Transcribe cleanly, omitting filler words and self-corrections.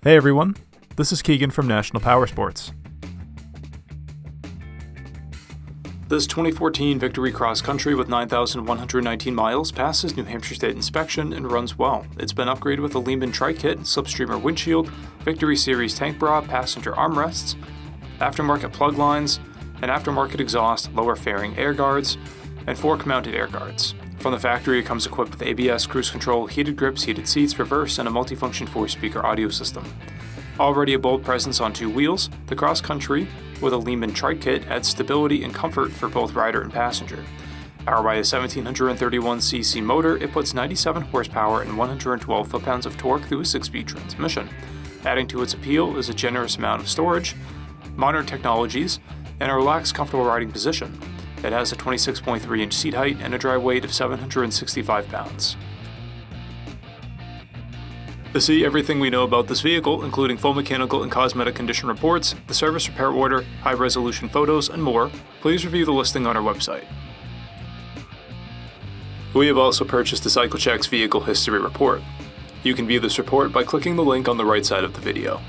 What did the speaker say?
Hey everyone, this is Keegan from National Powersports. This 2014 Victory Cross Country with 9,119 miles passes New Hampshire State inspection and runs well. It's been upgraded with a LEHMAN TRIKE kit, slipstreamer windshield, Victory Series tank bra, passenger armrests, aftermarket plug lines, an aftermarket exhaust, lower fairing air guards, and fork-mounted air guards. From the factory, it comes equipped with ABS, cruise control, heated grips, heated seats, reverse, and a multifunction 4-speaker audio system. Already a bold presence on two wheels, the Cross Country with a LEHMAN TRIKE kit adds stability and comfort for both rider and passenger. Powered by a 1731cc motor, it puts 97 horsepower and 112 foot-pounds of torque through a 6-speed transmission. Adding to its appeal is a generous amount of storage, modern technologies, and a relaxed, comfortable riding position. It has a 26.3-inch seat height and a dry weight of 765 pounds. To see everything we know about this vehicle, including full mechanical and cosmetic condition reports, the service repair order, high-resolution photos, and more, please review the listing on our website. We have also purchased the CycleCheck's Vehicle History Report. You can view this report by clicking the link on the right side of the video.